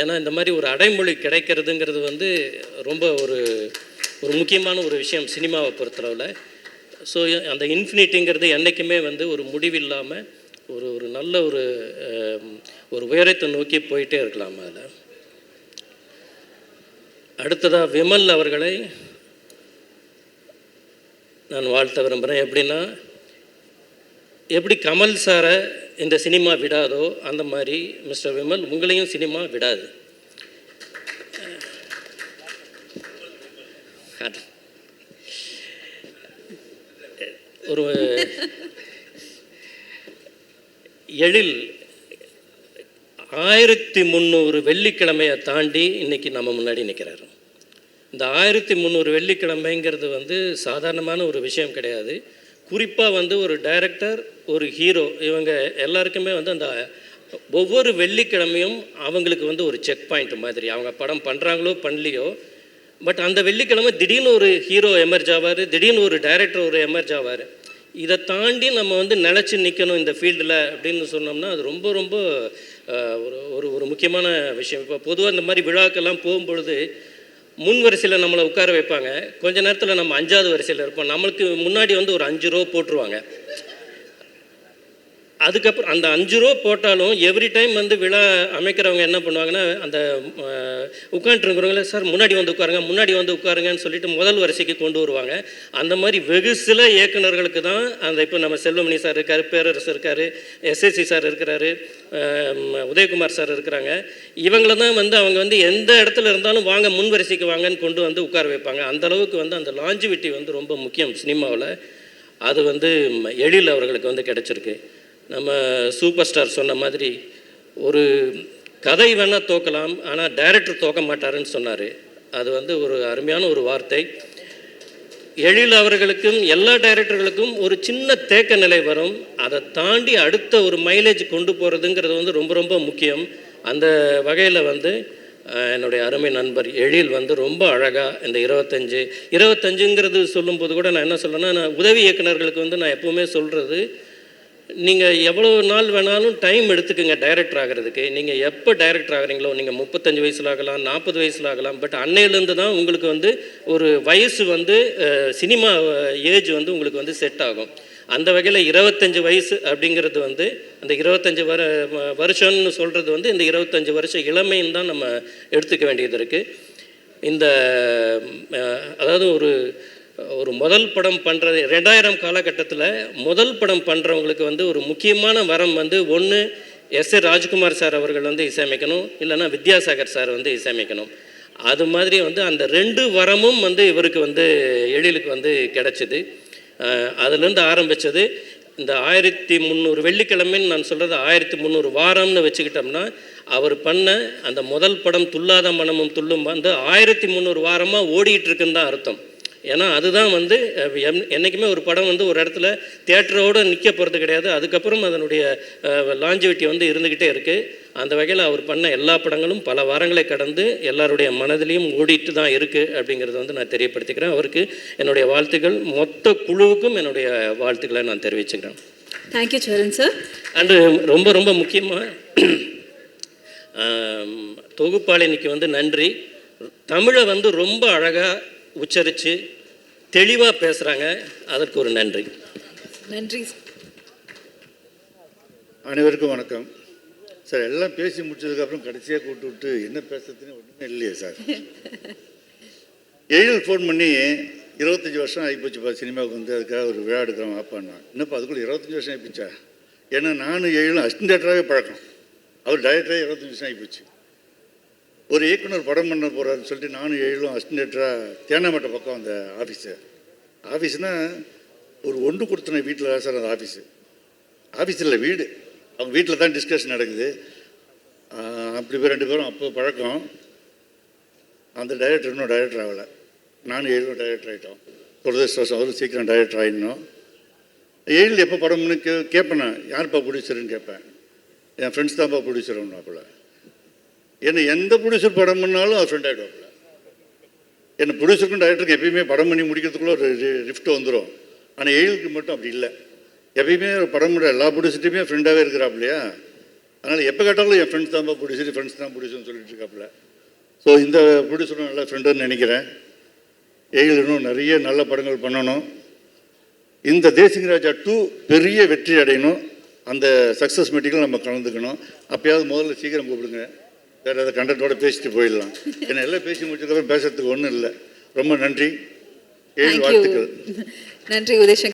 ஏன்னா இந்த மாதிரி ஒரு அடைமொழி கிடைக்கிறதுங்கிறது வந்து ரொம்ப ஒரு ஒரு முக்கியமான ஒரு விஷயம் சினிமாவை பொறுத்தளவில். ஸோ அந்த இன்ஃபினிட்டிங்கிறது என்றைக்குமே வந்து ஒரு முடிவில்லாமல் ஒரு ஒரு நல்ல ஒரு ஒரு உயரத்தை நோக்கி போயிட்டே இருக்கலாம். அதில் அடுத்ததாக விமல் அவர்களை நான் வாழ்த்த விரும்புகிறேன். எப்படின்னா, எப்படி கமல் சாரை இந்த சினிமா விடாதோ அந்த மாதிரி மிஸ்டர் விமல் உங்களையும் சினிமா விடாது. ஒரு எழில் 1300 வெள்ளிக்கிழமையை தாண்டி இன்றைக்கி நம்ம முன்னாடி நிற்கிறாரு. இந்த 1300 வெள்ளிக்கிழமைங்கிறது வந்து சாதாரணமான ஒரு விஷயம் கிடையாது. குறிப்பாக வந்து ஒரு டைரக்டர், ஒரு ஹீரோ, இவங்க எல்லாருக்குமே வந்து அந்த ஒவ்வொரு வெள்ளிக்கிழமையும் அவங்களுக்கு வந்து ஒரு செக் பாயிண்ட் மாதிரி. அவங்க படம் பண்ணுறாங்களோ பண்ணலையோ, பட் அந்த வெள்ளிக்கிழமை திடீர்னு ஒரு ஹீரோ எமர்ஜ் ஆவார், திடீர்னு ஒரு டைரக்டர் ஒரு எமர்ஜ் ஆவார். இதை தாண்டி நம்ம வந்து நிலச்சி நிற்கணும் இந்த ஃபீல்டில் அப்படின்னு சொன்னோம்னா அது ரொம்ப ரொம்ப ஒரு ஒரு முக்கியமான விஷயம். இப்போ பொதுவாக இந்த மாதிரி விழாக்கெல்லாம் போகும்பொழுது முன் வரிசையில் நம்மளை உட்கார வைப்பாங்க. கொஞ்ச நேரத்தில் நம்ம 5வது வரிசையில் இருப்போம். நம்மளுக்கு முன்னாடி வந்து ஒரு 5 ரூபா போட்டுருவாங்க. அதுக்கப்புறம் அந்த 5 ரூபா போட்டாலும் எவ்ரி டைம் வந்து விழா அமைக்கிறவங்க என்ன பண்ணுவாங்கன்னா, அந்த உட்காந்துருக்கிறவங்கள சார் முன்னாடி வந்து உட்காருங்க, முன்னாடி வந்து உட்காருங்கன்னு சொல்லிட்டு முதல் வரிசைக்கு கொண்டு வருவாங்க. அந்த மாதிரி வெகு சில இயக்குநர்களுக்கு தான் அந்த இப்போ நம்ம செல்வமணி சார் இருக்கார், பேரரசு இருக்கார், எஸ்எஸ்சி சார் இருக்கிறாரு, உதயகுமார் சார் இருக்கிறாங்க. இவங்கள தான் வந்து அவங்க வந்து எந்த இடத்துல இருந்தாலும் வாங்க முன் வரிசைக்கு வாங்கன்னு கொண்டு வந்து உட்கார வைப்பாங்க. அந்தளவுக்கு வந்து அந்த லாஞ்சிவிட்டி வந்து ரொம்ப முக்கியம் சினிமாவில். அது வந்து எழில் அவர்களுக்கு வந்து கிடச்சிருக்கு. நம்ம சூப்பர் ஸ்டார் சொன்ன மாதிரி ஒரு கதை வேணால் தோக்கலாம், ஆனால் டைரக்டர் தோக்க மாட்டாருன்னு சொன்னார். அது வந்து ஒரு அருமையான ஒரு வார்த்தை. எழில் அவர்களுக்கும் எல்லா டைரக்டர்களுக்கும் ஒரு சின்ன தேக்க நிலை வரும். அதை தாண்டி அடுத்த ஒரு மைலேஜ் கொண்டு போகிறதுங்கிறது வந்து ரொம்ப ரொம்ப முக்கியம். அந்த வகையில் வந்து என்னுடைய அருமை நண்பர் எழில் வந்து ரொம்ப அழகாக இந்த 25ங்கிறது சொல்லும்போது கூட நான் என்ன சொல்கிறேன்னா, நான் உதவி இயக்குநர்களுக்கு வந்து நான் எப்போவுமே சொல்கிறது, நீங்கள் எவ்வளோ நாள் வேணாலும் டைம் எடுத்துக்கோங்க டைரக்டர் ஆகிறதுக்கு. நீங்கள் எப்போ டைரக்டர் ஆகிறீங்களோ, நீங்கள் 35 வயசில் ஆகலாம், 40 வயசில் ஆகலாம், பட் அன்னையிலேருந்து தான் உங்களுக்கு வந்து ஒரு வயசு வந்து சினிமா ஏஜ் வந்து உங்களுக்கு வந்து செட் ஆகும். அந்த வகையில் 25 வயசு அப்படிங்கிறது வந்து அந்த 25 வருஷம்னு சொல்கிறது வந்து இந்த 25 வருஷம் இளமைன்னு தான் நம்ம எடுத்துக்க வேண்டியது இருக்குது. இந்த அதாவது ஒரு முதல் படம் பண்ணுறது 2000 காலகட்டத்தில் முதல் படம் பண்ணுறவங்களுக்கு வந்து ஒரு முக்கியமான வரம் வந்து ஒன்று எஸ்.ஏ. ராஜ்குமார் சார் அவர்கள் வந்து இசையமைக்கணும், இல்லைன்னா வித்யாசாகர் சார் வந்து இசையமைக்கணும். அது மாதிரி வந்து அந்த 2 வரமும் வந்து இவருக்கு வந்து எழிலுக்கு வந்து கிடச்சிது. அதுலேருந்து ஆரம்பித்தது இந்த 1300 வெள்ளிக்கிழமைன்னு நான் சொல்கிறது 1300 வாரம்னு வச்சுக்கிட்டோம்னா, அவர் பண்ண அந்த முதல் படம் துல்லாத மனமும் துள்ளும் வந்து 1300 வாரமாக ஓடிட்டு இருக்குன்னு தான் அர்த்தம். ஏன்னா அதுதான் வந்து என்றைக்குமே ஒரு படம் வந்து ஒரு இடத்துல தியேட்டரோடு நிற்க போகிறது கிடையாது. அதுக்கப்புறம் அதனுடைய லாஞ்சிவிட்டி வந்து இருந்துக்கிட்டே இருக்குது. அந்த வகையில் அவர் பண்ண எல்லா படங்களும் பல வாரங்களை கடந்து எல்லாருடைய மனதிலையும் ஓடிட்டு தான் இருக்குது அப்படிங்கிறத வந்து நான் தெரியப்படுத்திக்கிறேன். அவருக்கு என்னுடைய வாழ்த்துக்கள், மொத்த குழுவுக்கும் என்னுடைய வாழ்த்துக்களை நான் தெரிவிச்சுக்கிறேன். Thank you Charan sir. அண்டு ரொம்ப ரொம்ப முக்கியமாக தொகுப்பாளினிக்கு வந்து நன்றி. தமிழை வந்து ரொம்ப அழகாக உச்சரித்து தெளிவாக பேசுகிறாங்க, அதற்கு ஒரு நன்றி. நன்றி. அனைவருக்கும் வணக்கம் சார். எல்லாம் பேசி முடிச்சதுக்கப்புறம் கடைசியாக கூப்பிட்டு விட்டு என்ன பேசுறதுன்னு ஒன்றுமே இல்லையே சார். எழில் ஃபோன் பண்ணி 25 வருஷம் ஆகிப்போச்சுப்பா சினிமாவுக்கு வந்து, அதுக்காக ஒரு விழா எடுக்கிறோம் வாப்பான்னா. என்னப்பா அதுக்குள்ளே 25 வருஷம் ஆகிப்போச்சா? ஏன்னா நானும் எழிலும் அசிஸ்டன்ட் டைரக்டராகவே பழக்கம், அவர் டைரக்டராக 25 வருஷம் ஆகிப்போச்சு. ஒரு இயக்குனர் படம் பண்ண போகிறாருன்னு சொல்லிட்டு நானும் எழிலும் அசிஸ்டன்ட் டைரக்டராக தேனாமட்டை பக்கம் அந்த ஆஃபீஸ்னால் ஒரு ஒன்று கொடுத்தன வீட்டில் தான் சார் அந்த ஆஃபீஸ் இல்லை வீடு. அவங்க வீட்டில் தான் டிஸ்கஷன் நடக்குது. அப்படி போய் 2 பேரும் அப்போ பழக்கம். அந்த டைரக்டர் இன்னும் டைரக்டர் ஆகலை, நானும் எழிலும் டைரக்டர் ஆகிட்டோம். துரதிருஷ்டவசம் அவரும் சீக்கிரம் டைரக்டர் ஆகிடணும். எழில் எப்போ படம்னு கேட்பேன் நான், யாருப்பா ப்ரொடியூசருன்னு கேட்பேன். என் ஃப்ரெண்ட்ஸ் தான்ப்பா ப்ரொடியூசர்னாப்புல. ஏன்னா எந்த ப்ரொடியூசர் படம் பண்ணாலும் அவர் ஃப்ரெண்ட் ஆகிடுவாப்புல. என்ன ப்ரொடியூசருக்கும் டைரக்டருக்கும் எப்பயுமே படம் பண்ணி முடிக்கிறதுக்குள்ளே ஒரு ரிஃப்ட் வந்துடும். ஆனால் எழிலுக்கு மட்டும் அப்படி இல்லை. எப்பயுமே ஒரு படம் பண்ணுற எல்லா ப்ரொடியூசர்ட்டையுமே ஃப்ரெண்டாகவே இருக்கிறாப்புலையா. அதனால் எப்போ கேட்டாலும் என் ஃப்ரெண்ட்ஸ் தான் ப்ரொடியூசர், ஃப்ரெண்ட்ஸ் தான் ப்ரொடியூசர்னு சொல்லிட்டு இருக்காப்புல. ஸோ இந்த ப்ரொடியூசரும் நல்ல ஃப்ரெண்டுன்னு நினைக்கிறேன். எயில் இன்னும் நிறைய நல்ல படங்கள் பண்ணணும். இந்த தேசிங் ராஜா 2 பெரிய வெற்றி அடையணும். அந்த சக்ஸஸ் மீட்டிங்கில் நம்ம கலந்துக்கணும். அப்போயாவது முதல்ல சீக்கிரம் கூப்பிடுங்க. வேறு ஏதாவது கண்டென்ட்டோட பேசிட்டு போயிடலாம். ஏன்னா எல்லாம் பேசி முடிச்சதுக்கப்புறம் பேசுறதுக்கு ஒன்றும் இல்லை. ரொம்ப நன்றி. 7 வாழ்த்துக்கள். நன்றி உதயசங்கர்.